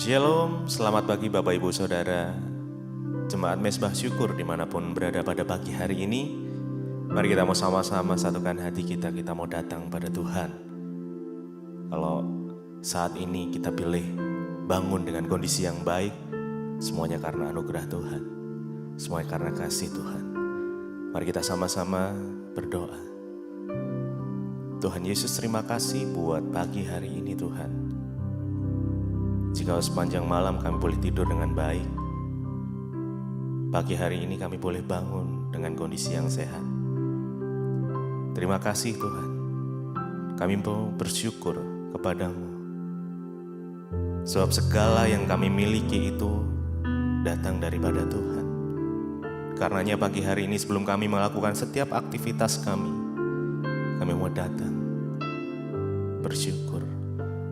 Shalom, selamat pagi Bapak Ibu Saudara Jemaat Mesbah Syukur dimanapun berada pada pagi hari ini. Mari kita mau sama-sama satukan hati kita mau datang pada Tuhan. Kalau saat ini kita pilih bangun dengan kondisi yang baik, semuanya karena anugerah Tuhan, semuanya karena kasih Tuhan. Mari kita sama-sama berdoa. Tuhan Yesus, terima kasih buat pagi hari ini Tuhan. Jika sepanjang malam kami boleh tidur dengan baik, pagi hari ini kami boleh bangun dengan kondisi yang sehat. Terima kasih Tuhan. Kami mau bersyukur kepadamu. Sebab segala yang kami miliki itu datang daripada Tuhan. Karenanya pagi hari ini sebelum kami melakukan setiap aktivitas kami mau datang bersyukur.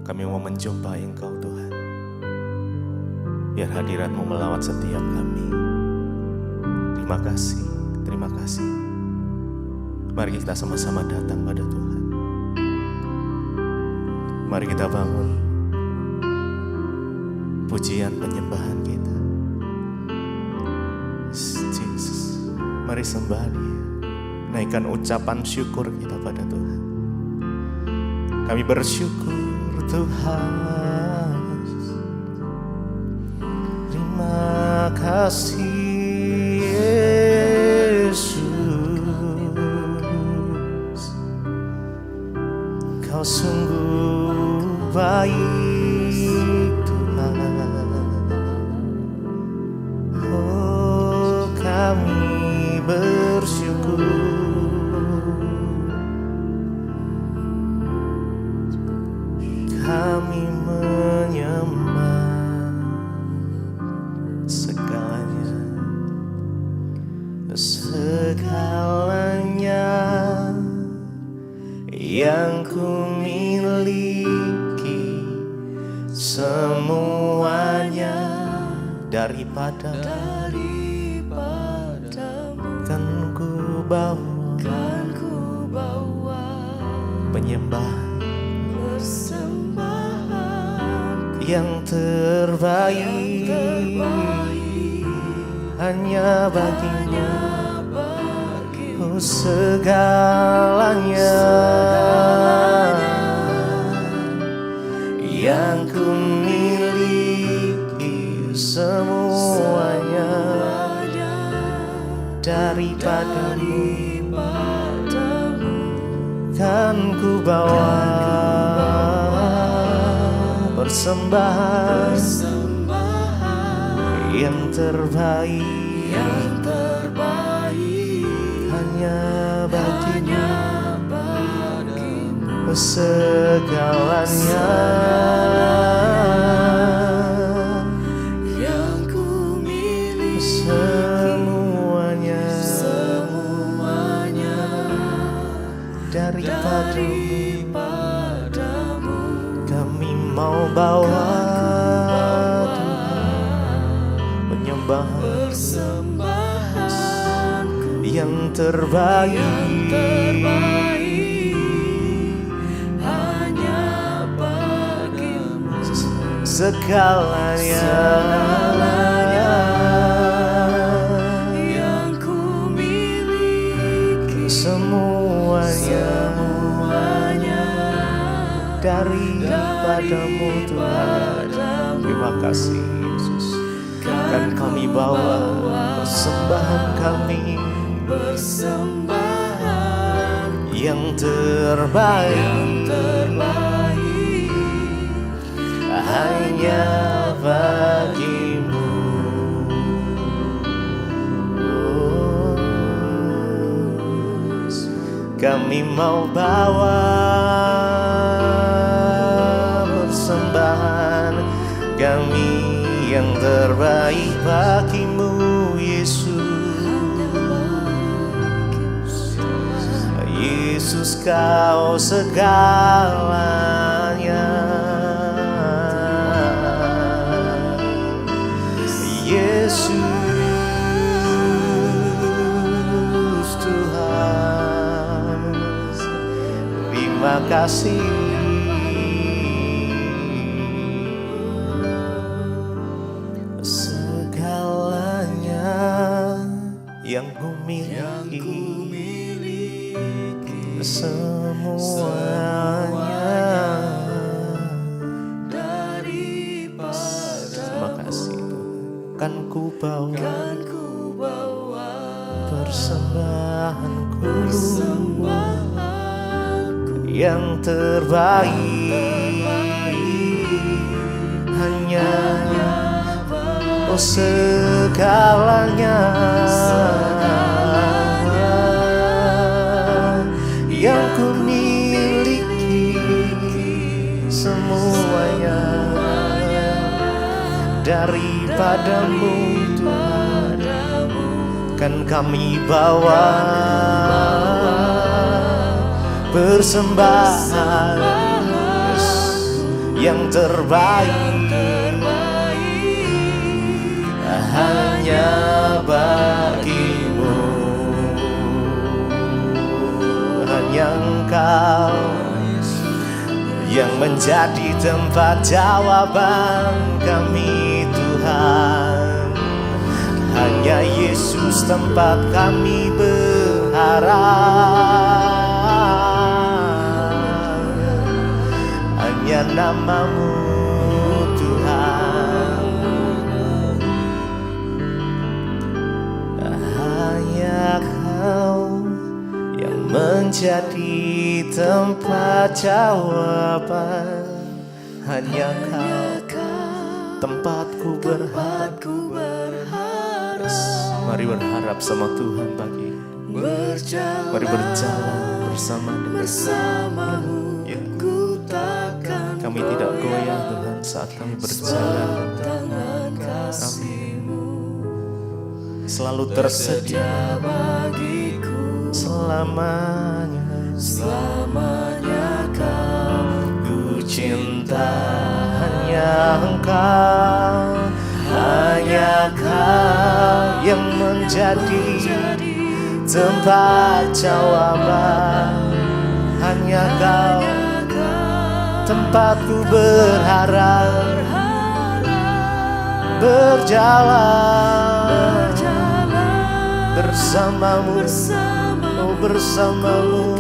Kami mau menjumpai Engkau Tuhan. Biar hadirat-Mu melawat setiap kami. Terima kasih, terima kasih. Mari kita sama-sama datang pada Tuhan. Mari kita bangun pujian penyembahan kita. Yesus, mari sembah Dia. Naikkan ucapan syukur kita pada Tuhan. Kami bersyukur Tuhan. Terima kasih Yesus, Kau sungguh baik Tuhan. Oh, kami bersyukur. Kami menyembah segalanya yang ku miliki, semuanya daripadamu. Kan ku bawa penyembahan, persembahan yang terbaik hanya bagimu. Oh, segalanya yang ku miliki, semuanya daripadamu. Kan ku bawa persembahan yang terbaik hanya bagimu. Segalanya yang ku miliki, semuanya daripadamu. Kami mau bawa persembahan yang terbaik hanya bagimu. Segalanya yang ku miliki, semuanya daripadamu Tuhan. Terima kasih Yesus. Kan kami bawa persembahan kami, yang terbaik hanya bagimu. Oh, kami mau bawa persembahan kami yang terbaik bagimu Yesus. Yesus, Kau segalanya. Yesus Tuhan, terima kasih. yang ku miliki, semuanya daripada. Terima kasih Tuhan. Kan ku bawa persembahanku yang terbaik, hanya segalanya yang ku miliki, semuanya daripadamu Tuhan. Kan kami bawa persembahan yang terbaik, hanya bagimu. Hanya Engkau yang menjadi tempat jawaban kami Tuhan. Hanya Yesus tempat kami berharap, hanya nama-Mu Tuhan. Hanya Kau yang menjadi tempat jawaban, hanya Kau tempatku berharap. Mari berharap sama Tuhan pagi. Mari berjalan bersama-Mu. Ya. Kami tidak goyah Tuhan saat kami berjalan. Amin. Selalu tersedia bagiku selamanya. Selamanya Kau ku cinta, hanya Engkau. Hanya Kau yang menjadi tempat jawaban, hanya Kau tempatku berharap. Berjalan bersama-Mu, oh bersama-Mu,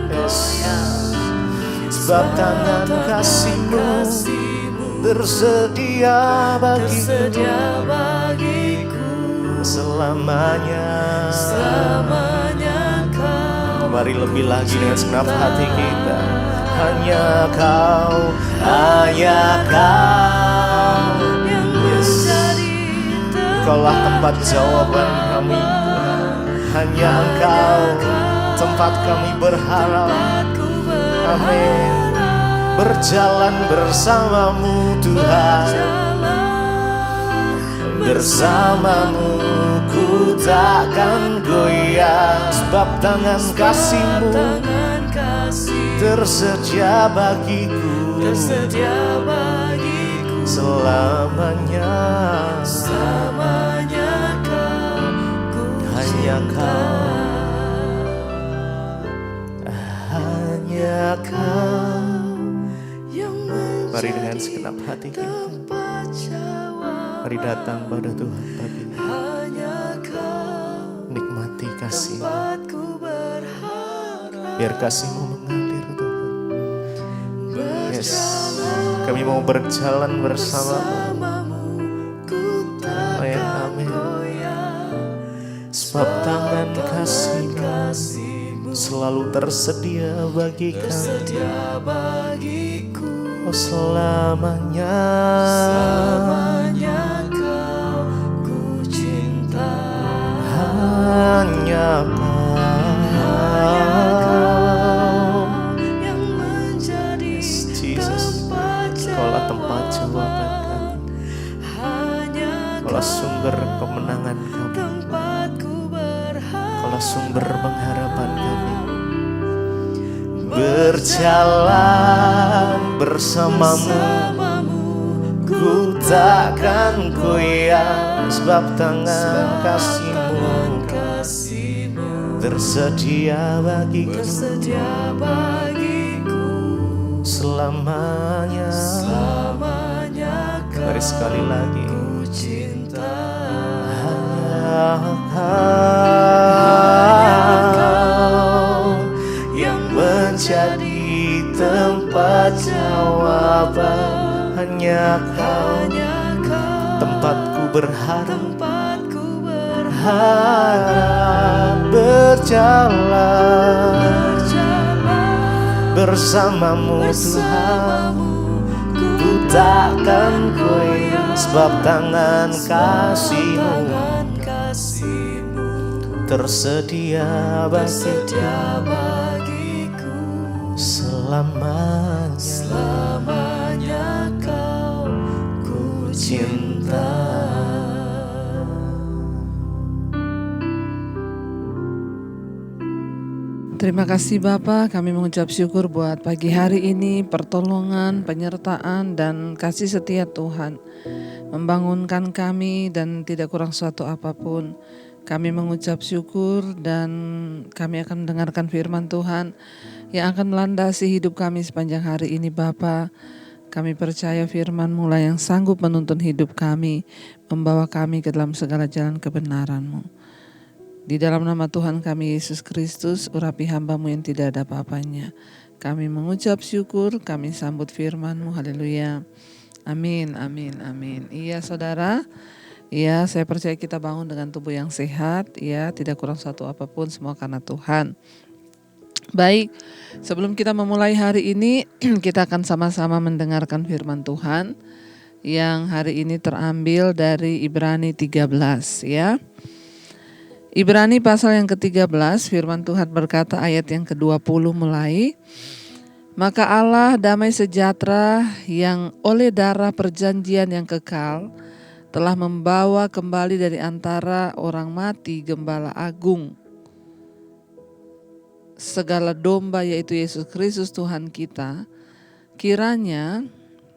yes. Sebab tangan kasih-Mu tersedia bagiku selamanya. Kau. Mari lebih lagi dengan segenap hati kita. Hanya Kau, yes. Kaulah tempat jawaban kami Tuhan. Hanya Engkau tempat kami berharap. Amin. Berjalan bersama-Mu Tuhan, bersama-Mu ku takkan goyah. Sebab tangan kasih-Mu tersedia bagiku selamanya. Hanya Kau, hanya Kau. Mari dengan segenap hati kita, mari datang pada Tuhan pagi ini. Nikmati kasih, biar kasih-Mu mengalir Tuhan. Yes, kami mau berjalan bersama-Mu. Amin. Sebab tangan kasih-Mu selalu tersedia bagi kami. Oh selamanya Kau ku cinta, hanya Kau yang menjadi tempat jawaban. Kaulah tempat jawaban kami, kaulah sumber kemenangan kami, kaulah sumber pengharapan kami. Berjalan bersama-Mu ku takkan goyah. Sebab tangan kasih-Mu tersedia bagiku selamanya. Mari sekali lagi. Hanya Kau berharap tempatku harap berjalan bersamamu Tuhan. Ku takkan goyah sebab tangan kasih-Mu tersedia bagiku selamanya Kau ku cinta. Terima kasih Bapa, kami mengucap syukur buat pagi hari ini, pertolongan, penyertaan, dan kasih setia Tuhan membangunkan kami dan tidak kurang suatu apapun. Kami mengucap syukur dan kami akan mendengarkan firman Tuhan yang akan melandasi hidup kami sepanjang hari ini Bapa. Kami percaya firman-Mu lah yang sanggup menuntun hidup kami, membawa kami ke dalam segala jalan kebenaran-Mu. Di dalam nama Tuhan kami Yesus Kristus, urapi hamba-Mu yang tidak ada apa-apanya. Kami mengucap syukur, kami sambut firman-Mu, haleluya. Amin, amin, amin. Iya saudara, iya saya percaya kita bangun dengan tubuh yang sehat, ya tidak kurang satu apapun, semua karena Tuhan. Baik, sebelum kita memulai hari ini, kita akan sama-sama mendengarkan firman Tuhan yang hari ini terambil dari Ibrani 13 ya. Ibrani pasal yang ke-13, firman Tuhan berkata ayat yang ke-20 mulai. Maka Allah damai sejahtera yang oleh darah perjanjian yang kekal telah membawa kembali dari antara orang mati Gembala Agung, segala domba yaitu Yesus Kristus Tuhan kita, kiranya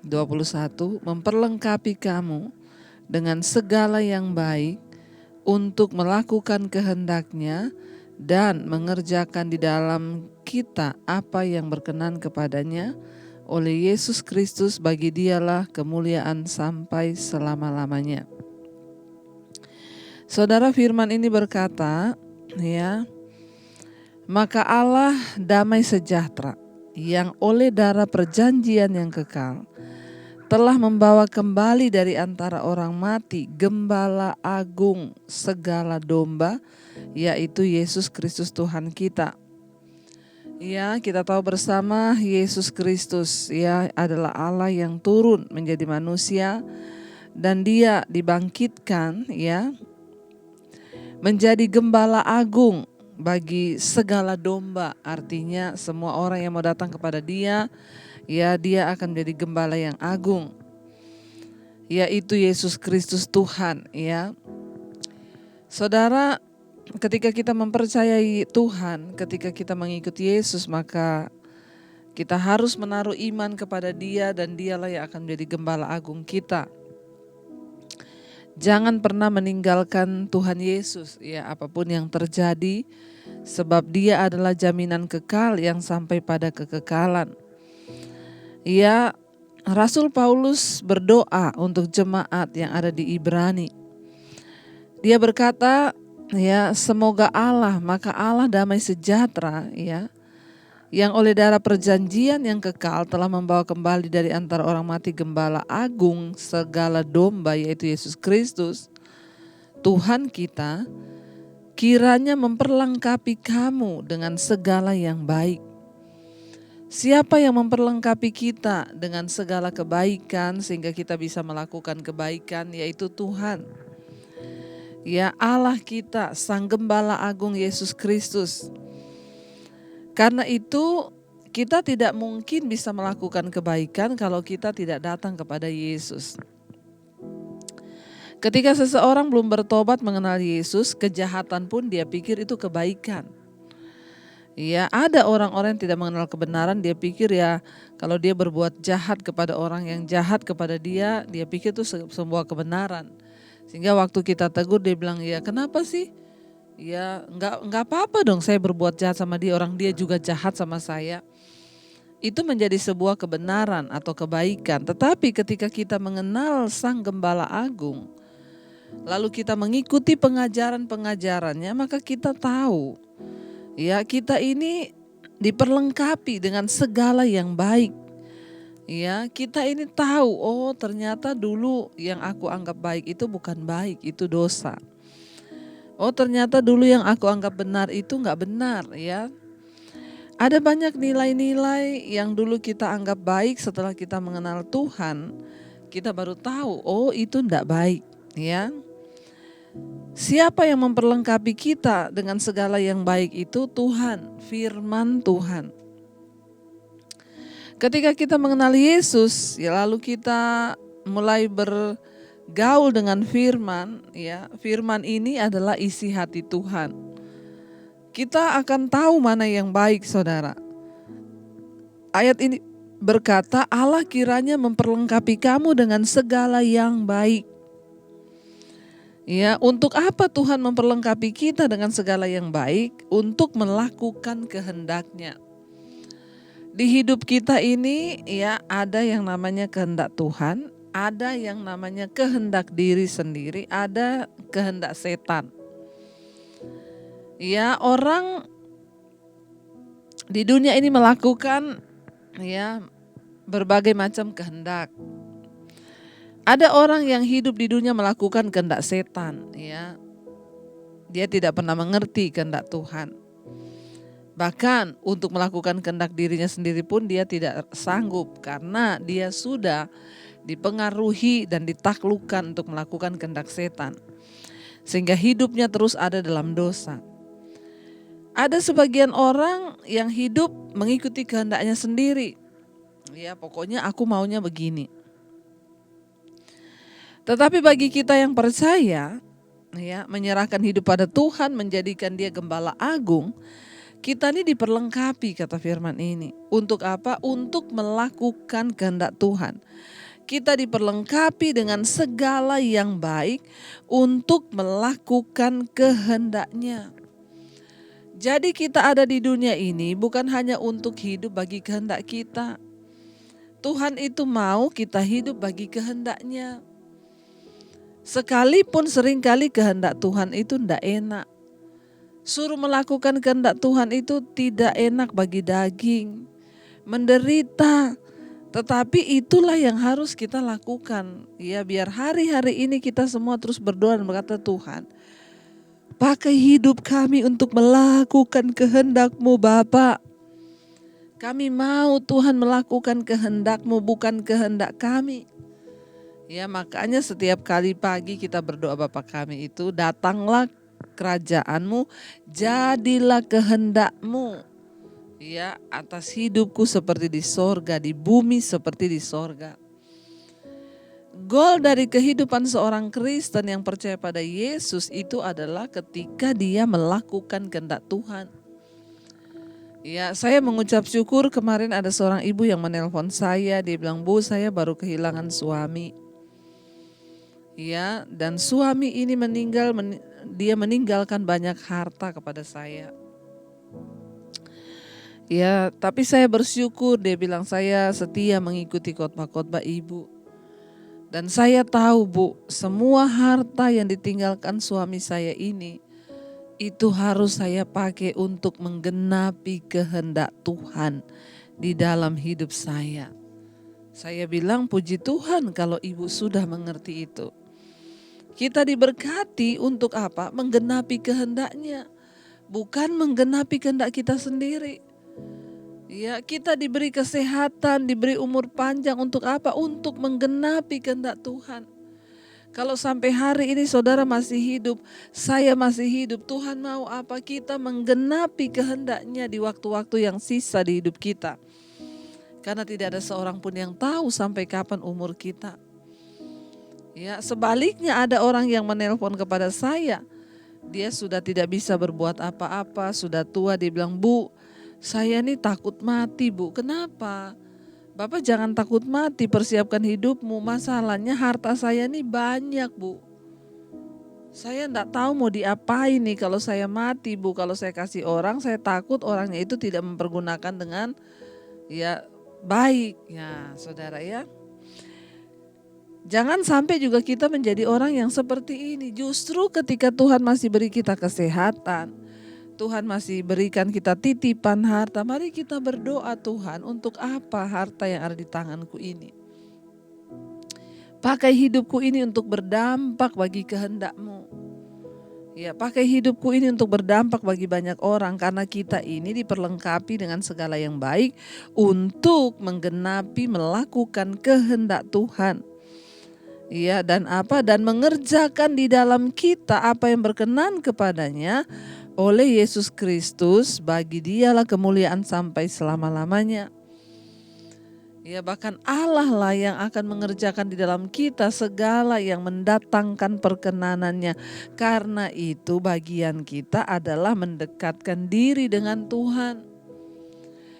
21 memperlengkapi kamu dengan segala yang baik untuk melakukan kehendak-Nya dan mengerjakan di dalam kita apa yang berkenan kepadanya oleh Yesus Kristus, bagi Dialah kemuliaan sampai selama-lamanya. Saudara, firman ini berkata, ya, maka Allah damai sejahtera yang oleh darah perjanjian yang kekal telah membawa kembali dari antara orang mati Gembala Agung segala domba, yaitu Yesus Kristus Tuhan kita. Ya, kita tahu bersama Yesus Kristus ya adalah Allah yang turun menjadi manusia dan Dia dibangkitkan ya menjadi Gembala Agung bagi segala domba. Artinya semua orang yang mau datang kepada Dia, ya Dia akan menjadi gembala yang agung, yaitu Yesus Kristus Tuhan ya. Saudara, ketika kita mempercayai Tuhan, ketika kita mengikuti Yesus, maka kita harus menaruh iman kepada Dia dan Dialah yang akan menjadi gembala agung kita. Jangan pernah meninggalkan Tuhan Yesus ya, apapun yang terjadi, sebab Dia adalah jaminan kekal yang sampai pada kekekalan. Ya, Rasul Paulus berdoa untuk jemaat yang ada di Ibrani. Dia berkata, ya, semoga Allah, maka Allah damai sejahtera, ya, yang oleh darah perjanjian yang kekal telah membawa kembali dari antara orang mati Gembala Agung segala domba, yaitu Yesus Kristus, Tuhan kita, kiranya memperlengkapi kamu dengan segala yang baik. Siapa yang memperlengkapi kita dengan segala kebaikan sehingga kita bisa melakukan kebaikan, yaitu Tuhan. Ya, Allah kita, Sang Gembala Agung Yesus Kristus. Karena itu kita tidak mungkin bisa melakukan kebaikan kalau kita tidak datang kepada Yesus. Ketika seseorang belum bertobat mengenal Yesus, kejahatan pun dia pikir itu kebaikan. Ya, ada orang-orang yang tidak mengenal kebenaran, dia pikir ya kalau dia berbuat jahat kepada orang yang jahat kepada dia, dia pikir itu sebuah kebenaran. Sehingga waktu kita tegur dia bilang, ya kenapa sih? Ya enggak apa-apa dong saya berbuat jahat sama dia, orang dia juga jahat sama saya. Itu menjadi sebuah kebenaran atau kebaikan. Tetapi ketika kita mengenal Sang Gembala Agung, lalu kita mengikuti pengajaran-pengajarannya, maka kita tahu ya kita ini diperlengkapi dengan segala yang baik. Ya, kita ini tahu, oh ternyata dulu yang aku anggap baik itu bukan baik, itu dosa. Oh ternyata dulu yang aku anggap benar itu nggak benar ya. Ada banyak nilai-nilai yang dulu kita anggap baik, setelah kita mengenal Tuhan, kita baru tahu, oh itu nggak baik ya. Siapa yang memperlengkapi kita dengan segala yang baik itu? Tuhan, firman Tuhan. Ketika kita mengenal Yesus, ya lalu kita mulai bergaul dengan firman, ya. Firman ini adalah isi hati Tuhan. Kita akan tahu mana yang baik, Saudara. Ayat ini berkata, Allah kiranya memperlengkapi kamu dengan segala yang baik. Ya, untuk apa Tuhan memperlengkapi kita dengan segala yang baik? Untuk melakukan kehendak-Nya. Di hidup kita ini ya ada yang namanya kehendak Tuhan, ada yang namanya kehendak diri sendiri, ada kehendak setan. Ya, orang di dunia ini melakukan ya berbagai macam kehendak. Ada orang yang hidup di dunia melakukan kehendak setan, ya. Dia tidak pernah mengerti kehendak Tuhan. Bahkan untuk melakukan kehendak dirinya sendiri pun dia tidak sanggup karena dia sudah dipengaruhi dan ditaklukkan untuk melakukan kehendak setan. Sehingga hidupnya terus ada dalam dosa. Ada sebagian orang yang hidup mengikuti kehendaknya sendiri. Ya, pokoknya aku maunya begini. Tetapi bagi kita yang percaya, ya, menyerahkan hidup pada Tuhan, menjadikan Dia gembala agung, kita ini diperlengkapi, kata firman ini. Untuk apa? Untuk melakukan kehendak Tuhan. Kita diperlengkapi dengan segala yang baik untuk melakukan kehendak-Nya. Jadi kita ada di dunia ini bukan hanya untuk hidup bagi kehendak kita. Tuhan itu mau kita hidup bagi kehendak-Nya. Sekalipun seringkali kehendak Tuhan itu tidak enak. Suruh melakukan kehendak Tuhan itu tidak enak bagi daging, menderita. Tetapi itulah yang harus kita lakukan. Ya, biar hari-hari ini kita semua terus berdoa dan berkata, Tuhan, pakai hidup kami untuk melakukan kehendak-Mu Bapa. Kami mau Tuhan melakukan kehendak-Mu, bukan kehendak kami. Ya, makanya setiap kali pagi kita berdoa Bapa kami itu, datanglah kerajaan-Mu, jadilah kehendak-Mu, ya, atas hidupku seperti di sorga, di bumi seperti di sorga. Goal dari kehidupan seorang Kristen yang percaya pada Yesus itu adalah ketika dia melakukan kehendak Tuhan. Ya, saya mengucap syukur kemarin ada seorang ibu yang menelpon saya, dia bilang, Bu, saya baru kehilangan suami. Ya, dan suami ini dia meninggalkan banyak harta kepada saya. Ya, tapi saya bersyukur, dia bilang, saya setia mengikuti khotbah-khotbah ibu. Dan saya tahu, Bu, semua harta yang ditinggalkan suami saya ini, itu harus saya pakai untuk menggenapi kehendak Tuhan di dalam hidup saya. Saya bilang, puji Tuhan kalau ibu sudah mengerti itu. Kita diberkati untuk apa? Menggenapi kehendak-Nya, bukan menggenapi kehendak kita sendiri. Ya, kita diberi kesehatan, diberi umur panjang untuk apa? Untuk menggenapi kehendak Tuhan. Kalau sampai hari ini saudara masih hidup, saya masih hidup, Tuhan mau apa? Kita menggenapi kehendak-Nya di waktu-waktu yang sisa di hidup kita. Karena tidak ada seorang pun yang tahu sampai kapan umur kita. Ya, sebaliknya ada orang yang menelpon kepada saya. Dia sudah tidak bisa berbuat apa-apa, sudah tua, dia bilang, Bu, saya nih takut mati, Bu. Kenapa? Bapak jangan takut mati, persiapkan hidupmu. Masalahnya harta saya nih banyak, Bu. Saya enggak tahu mau diapain nih kalau saya mati, Bu. Kalau saya kasih orang, saya takut orangnya itu tidak mempergunakan dengan ya baik. Ya, saudara ya. Jangan sampai juga kita menjadi orang yang seperti ini. Justru ketika Tuhan masih beri kita kesehatan, Tuhan masih berikan kita titipan harta. Mari kita berdoa, Tuhan, untuk apa harta yang ada di tanganku ini? Pakai hidupku ini untuk berdampak bagi kehendak-Mu. Ya, pakai hidupku ini untuk berdampak bagi banyak orang, karena kita ini diperlengkapi dengan segala yang baik untuk menggenapi melakukan kehendak Tuhan. Ya, dan mengerjakan di dalam kita apa yang berkenan kepadanya oleh Yesus Kristus. Bagi Dialah kemuliaan sampai selama-lamanya. Ya, bahkan Allah lah yang akan mengerjakan di dalam kita segala yang mendatangkan perkenanannya. Karena itu bagian kita adalah mendekatkan diri dengan Tuhan.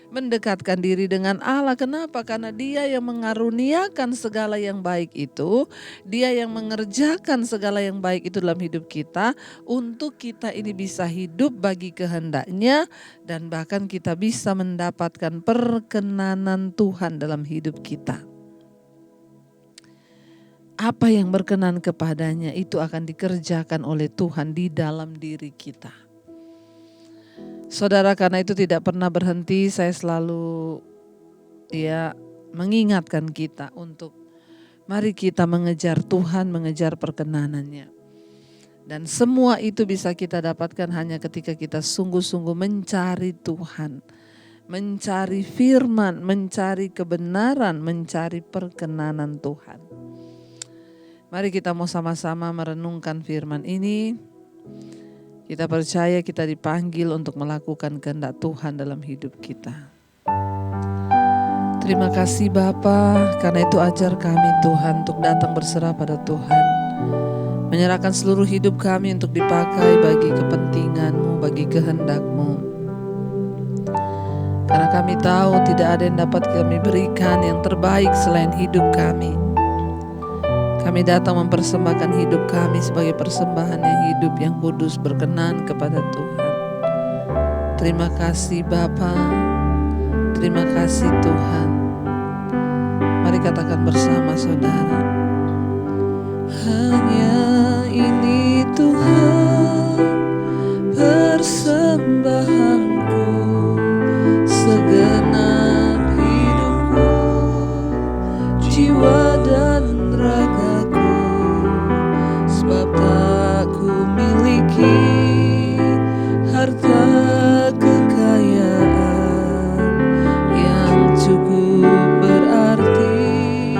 Mendekatkan diri dengan Allah. Kenapa? Karena Dia yang mengaruniakan segala yang baik itu. Dia yang mengerjakan segala yang baik itu dalam hidup kita. Untuk kita ini bisa hidup bagi kehendak-Nya. Dan bahkan kita bisa mendapatkan perkenanan Tuhan dalam hidup kita. Apa yang berkenan kepadanya itu akan dikerjakan oleh Tuhan di dalam diri kita. Saudara, karena itu tidak pernah berhenti saya selalu mengingatkan kita untuk mari kita mengejar Tuhan, mengejar perkenanannya. Dan semua itu bisa kita dapatkan hanya ketika kita sungguh-sungguh mencari Tuhan, mencari firman, mencari kebenaran, mencari perkenanan Tuhan. Mari kita mau sama-sama merenungkan firman ini. Kita percaya kita dipanggil untuk melakukan kehendak Tuhan dalam hidup kita. Terima kasih Bapa, karena itu ajar kami Tuhan untuk datang berserah pada Tuhan. Menyerahkan seluruh hidup kami untuk dipakai bagi kepentingan-Mu, bagi kehendak-Mu. Karena kami tahu tidak ada yang dapat kami berikan yang terbaik selain hidup kami. Kami datang mempersembahkan hidup kami sebagai persembahan yang hidup, yang kudus, berkenan kepada Tuhan. Terima kasih Bapa, terima kasih Tuhan. Mari katakan bersama saudara. Hanya ini Tuhan persembahanku, segenap hidupku, jiwa dan ragaku, sebab tak ku miliki harta kekayaan yang cukup berarti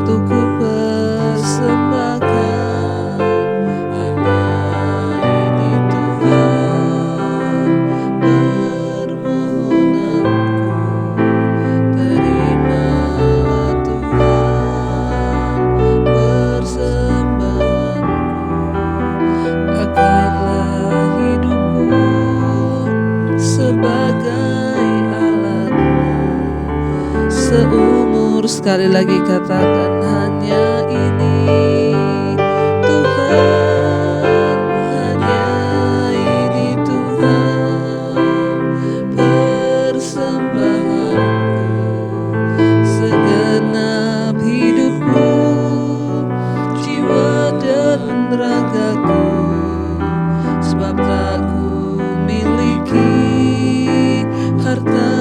untuk ku persembahkan. Hanya ini Tuhan permohonanku, terimalah Tuhan persembahanku. Pakailah hidupku sebagai alat-Mu seumur. Sekali lagi katakan, hanya ini Tuhan, hanya ini Tuhan persembahanku, segenap hidupku, jiwa dan ragaku, sebab tak ku miliki harta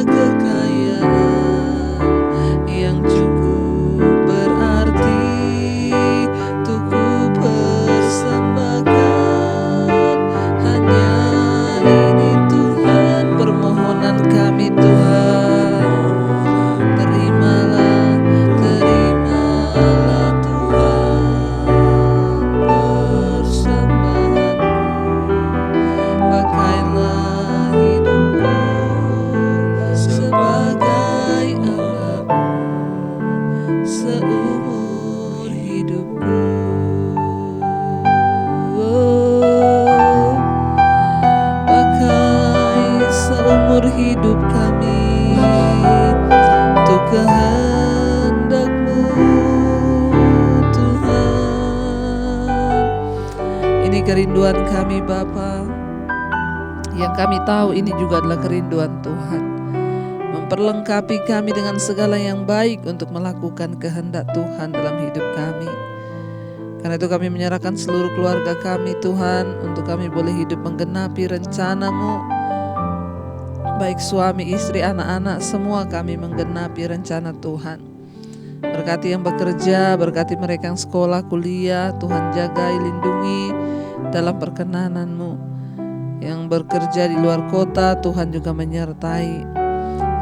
kekayaan yang cukup berarti untuk ku persembahkan. Hanya ini Tuhan permohonan kami Tuhan. Terimalah, terimalah Tuhan persembahanku. Pakailah hidupku sebagai alat-Mu seumur hidupku. Pakai seumur hidup kami untuk kehendak-Mu Tuhan. Ini kerinduan kami Bapa, yang kami tahu ini juga adalah kerinduan Tuhan. Memperlengkapi kami dengan segala yang baik untuk melakukan kehendak Tuhan dalam hidup kami. Karena itu kami menyerahkan seluruh keluarga kami Tuhan, untuk kami boleh hidup menggenapi rencana-Mu. Baik suami, istri, anak-anak, semua kami menggenapi rencana Tuhan. Berkati yang bekerja, berkati mereka yang sekolah, kuliah, Tuhan jagai, lindungi dalam perkenanan-Mu. Yang bekerja di luar kota, Tuhan juga menyertai.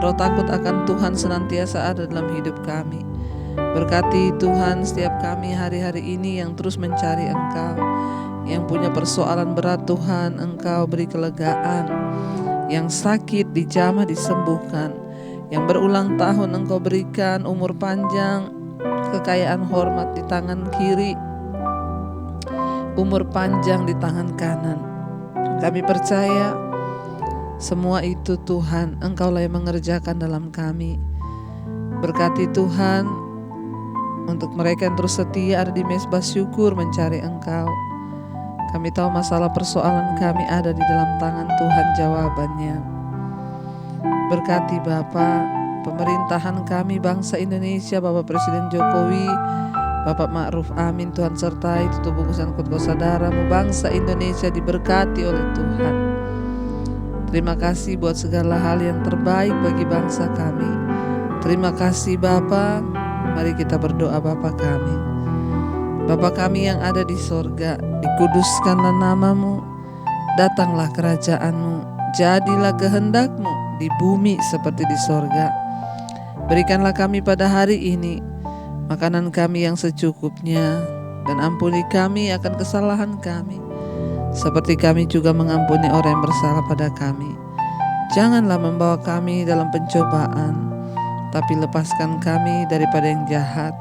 Roh takut akan Tuhan senantiasa ada dalam hidup kami. Berkati Tuhan setiap kami hari-hari ini yang terus mencari Engkau, yang punya persoalan berat Tuhan, Engkau beri kelegaan. Yang sakit dijamah disembuhkan, yang berulang tahun Engkau berikan umur panjang, kekayaan hormat di tangan kiri, umur panjang di tangan kanan. Kami percaya semua itu Tuhan, Engkaulah yang mengerjakan dalam kami. Berkati Tuhan untuk mereka yang terus setia ada di mezbah syukur mencari Engkau. Kami tahu masalah persoalan kami ada di dalam tangan Tuhan jawabannya. Berkati Bapa, pemerintahan kami bangsa Indonesia, Bapak Presiden Jokowi, Bapak Ma'ruf Amin, Tuhan sertai tutup bungkusan kau saudaramu, bangsa Indonesia diberkati oleh Tuhan. Terima kasih buat segala hal yang terbaik bagi bangsa kami. Terima kasih Bapa. Mari kita berdoa. Bapa kami, Bapa kami yang ada di sorga, dikuduskanlah nama-Mu, datanglah kerajaan-Mu, jadilah kehendak-Mu di bumi seperti di sorga. Berikanlah kami pada hari ini makanan kami yang secukupnya, dan ampuni kami akan kesalahan kami, seperti kami juga mengampuni orang yang bersalah pada kami. Janganlah membawa kami dalam pencobaan, tapi lepaskan kami daripada yang jahat.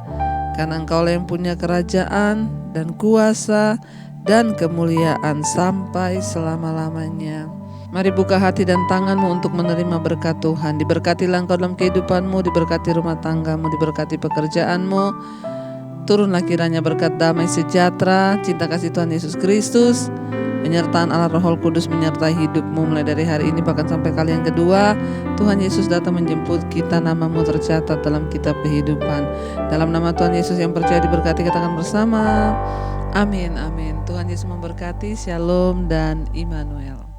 Karena Engkaulah yang punya kerajaan dan kuasa dan kemuliaan sampai selama-lamanya. Mari buka hati dan tanganmu untuk menerima berkat Tuhan. Diberkatilah engkau dalam kehidupanmu, diberkati rumah tanggamu, diberkati pekerjaanmu. Turunlah kiranya berkat damai sejahtera, cinta kasih Tuhan Yesus Kristus, penyertaan Allah Roh Kudus menyertai hidupmu mulai dari hari ini bahkan sampai kali yang kedua Tuhan Yesus datang menjemput kita, namamu tercatat dalam kitab kehidupan. Dalam nama Tuhan Yesus yang percaya diberkati, katakan bersama, amin, amin. Tuhan Yesus memberkati, shalom dan Immanuel.